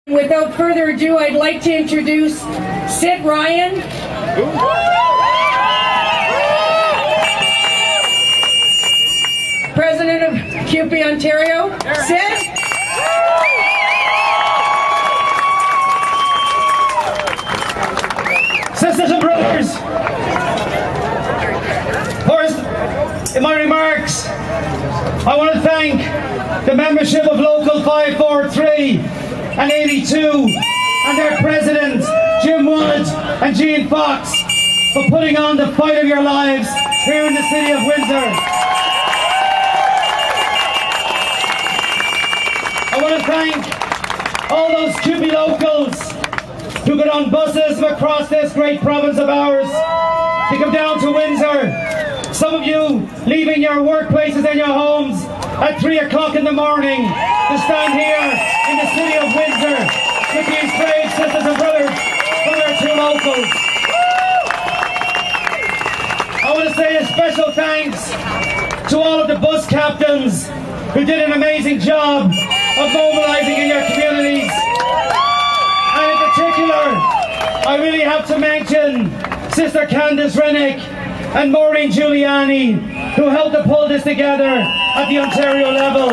Without further ado, I'd like to introduce SID RYAN. President of CUPE Ontario. SID. Sisters and brothers, first, in my remarks, I want to thank the membership of Local 543 and 82 and their presidents, Jim Wood and Jean Fox, for putting on the fight of your lives here in the city of Windsor. I want to thank all those CUPE locals who get on buses from across this great province of ours to come down to Windsor. Some of you leaving your workplaces and your homes at 3 o'clock in the morning to stand here in the city of Windsor with these brave sisters and brothers from our two locals. I want to say a special thanks to all of the bus captains who did an amazing job of mobilising in your communities. And in particular, I really have to mention Sister Candice Rennick and Maureen Giuliani, who helped to pull this together at the Ontario level.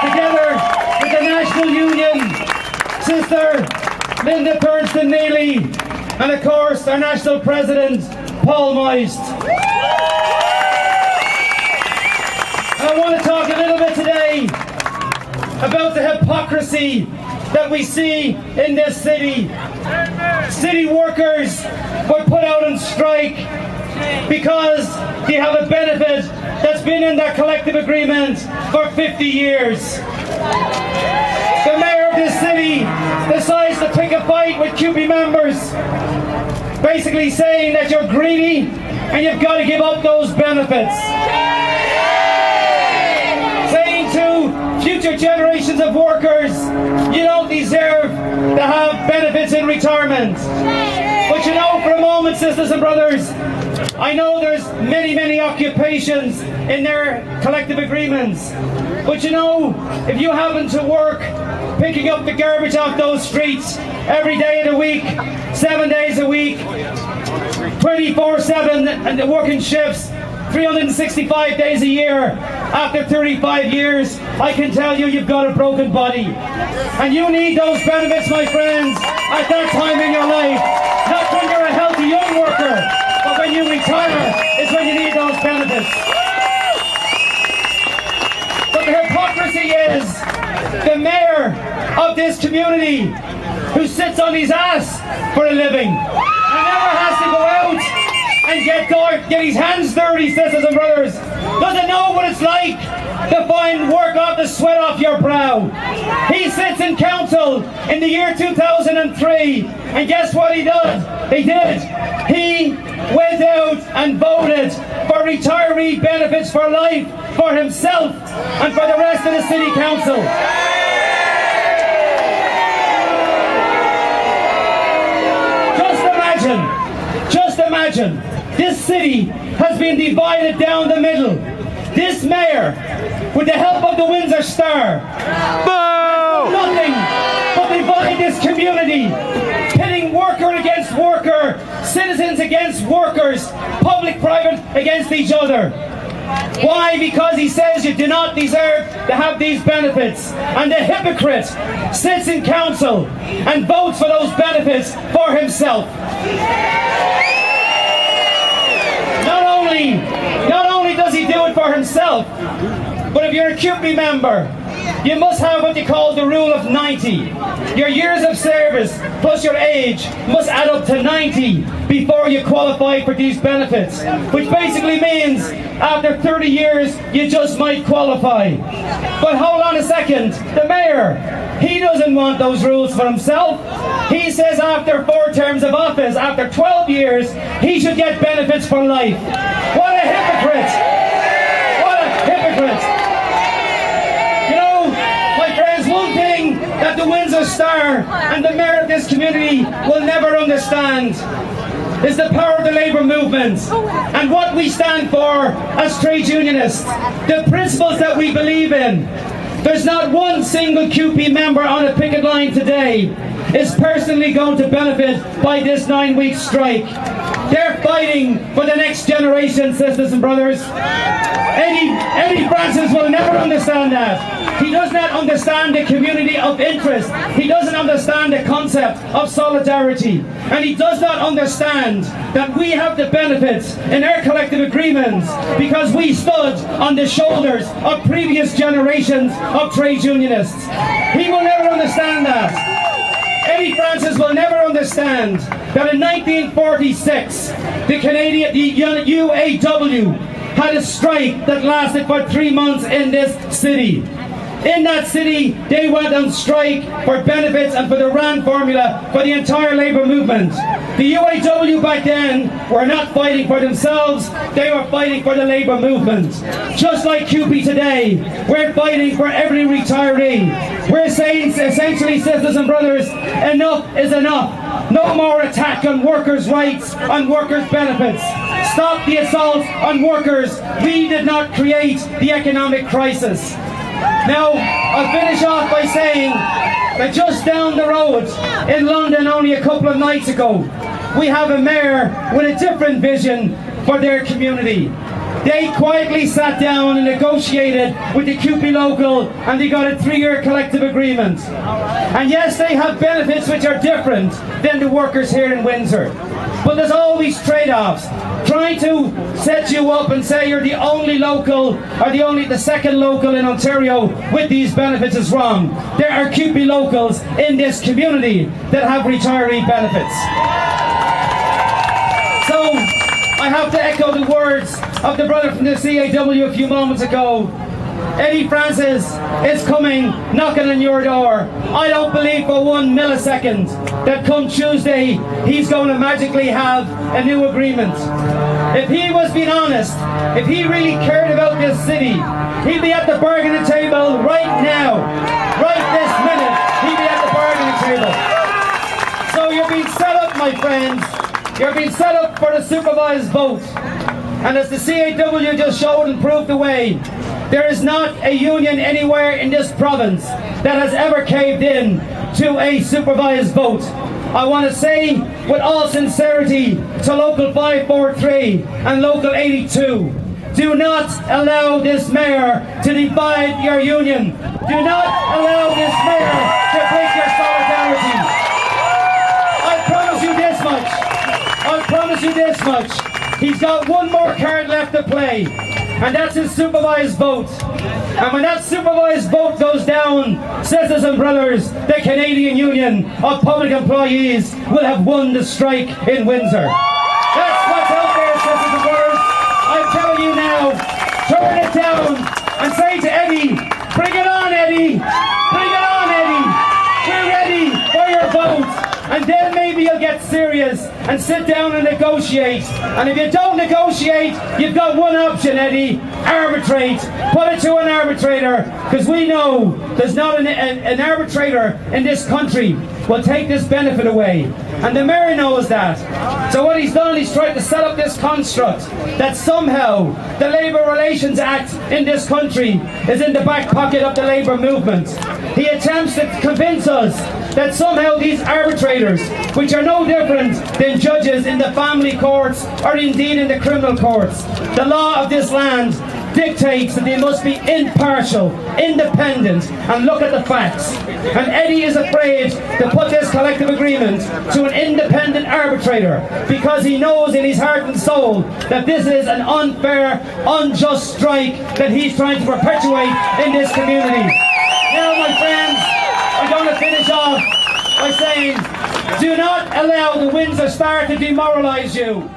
Together with the National Union, Sister Linda Thurston Neely, and of course our National President, Paul Moist. I want to talk a little bit today about the hypocrisy that we see in this city. City workers were put out on strike because they have a benefit that's been in their collective agreement for 50 years. The mayor of this city decides to pick a fight with CUPE members, basically saying that you're greedy and you've got to give up those benefits. Saying to future generations of workers, you don't deserve to have benefits in retirement. But you know, for a moment, sisters and brothers, I know there's many occupations in their collective agreements. But you know, if you happen to work picking up the garbage off those streets every day of the week, 7 days a week, 24/7, and the working shifts, 365 days a year, after 35 years, I can tell you you've got a broken body. And you need those benefits, my friends, at that time in your life. Not when you're a healthy young worker, but when you retire is when you need those benefits. But the hypocrisy is the mayor of this community, who sits on his ass for a living and never has to go out and get his hands dirty, sisters and brothers, doesn't know what it's like to find work off the sweat off your brow. He sits in council in the year 2003, and guess what he did? He went out and voted for retiree benefits for life for himself and for the rest of the city council. Just imagine, this city has been divided down the middle. This mayor, with the help of the Windsor Star, nothing but divide this community, pitting worker against worker, citizens against workers, public-private against each other. Why? Because he says you do not deserve to have these benefits. And the hypocrite sits in council and votes for those benefits for himself. Not only does he do it for himself, but if you're a CUPE member, you must have what they call the rule of 90. Your years of service plus your age must add up to 90 before you qualify for these benefits, which basically means after 30 years you just might qualify. But hold on a second, the mayor, he doesn't want those rules for himself. He says after 4 terms of office, after 12 years, he should get benefits for life. What a hypocrite! What a hypocrite! You know, my friends, one thing that the Windsor Star and the mayor of this community will never understand is the power of the labour movement and what we stand for as trade unionists, the principles that we believe in. There's not one single CUPE member on a picket line DATELINE today is personally going to benefit by this 9-week strike. They're fighting for the next generation, sisters and brothers. Eddie Francis will never understand that. He does not understand the community of interest. He doesn't understand the concept of solidarity. And he does not understand that we have the benefits in our collective agreements because we stood on the shoulders of previous generations of trade unionists. He will never understand that. Eddie Francis will never understand that in 1946, the UAW had a strike that lasted for 3 months in this city. In that city, they went on strike for benefits and for the RAN formula for the entire labour movement. The UAW back then were not fighting for themselves, they were fighting for the labour movement. Just like CUPE today, we're fighting for every retiree. We're saying, essentially, sisters and brothers, enough is enough. No more attack on workers' rights, on workers' benefits. Stop the assault on workers. We did not create the economic crisis. Now, I'll finish off by saying that just down the road in London only a couple of nights ago, we have a mayor with a different vision for their community. They quietly sat down and negotiated with the CUPE local and they got a 3-year collective agreement. And yes, they have benefits which are different than the workers here in Windsor. But there's always trade-offs. Trying to set you up and say you're the only local or the second local in Ontario with these benefits is wrong. There are CUPE locals in this community that have retiree benefits. So I have to echo the words of the brother from the CAW a few moments ago. Eddie Francis is coming, knocking on your door. I don't believe for 1 millisecond that come Tuesday he's going to magically have a new agreement. If he was being honest, if he really cared about this city, he'd be at the bargaining table right now. Right this minute, he'd be at the bargaining table. So you're being set up, my friends. You're being set up for the supervised vote. And as the CAW just showed and proved the way, there is not a union anywhere in this province that has ever caved in to a supervised vote. I want to say with all sincerity to Local 543 and Local 82, do not allow this mayor to divide your union. Do not allow this mayor to break your solidarity. I promise you this much. I promise you this much. He's got one more card left to play, and that's his supervised vote. And when that supervised vote goes down, sisters and brothers, the Canadian Union of Public Employees will have won the strike in Windsor. That's what's out there, sisters and brothers. I'm telling you now, turn it down and say to Eddie, bring it on, Eddie. Bring it on, Eddie. We're ready for your vote. And then maybe you'll get serious and sit down and negotiate. And if you don't negotiate, you've got one option, Eddie. Arbitrate. Put it to an arbitrator. Because we know there's not an arbitrator in this country will take this benefit away. And the mayor knows that. So what he's done, he's tried to set up this construct that somehow the Labour Relations Act in this country is in the back pocket of the Labour movement. He attempts to convince us that somehow these arbitrators, which are no different than judges in the family courts or indeed in the criminal courts, the law of this land dictates that they must be impartial, independent, and look at the facts. And Eddie is afraid to put this collective agreement to an independent arbitrator because he knows in his heart and soul that this is an unfair, unjust strike that he's trying to perpetuate in this community. Now, my friends, I'm going to finish off by saying, do not allow the Windsor Star to demoralise you.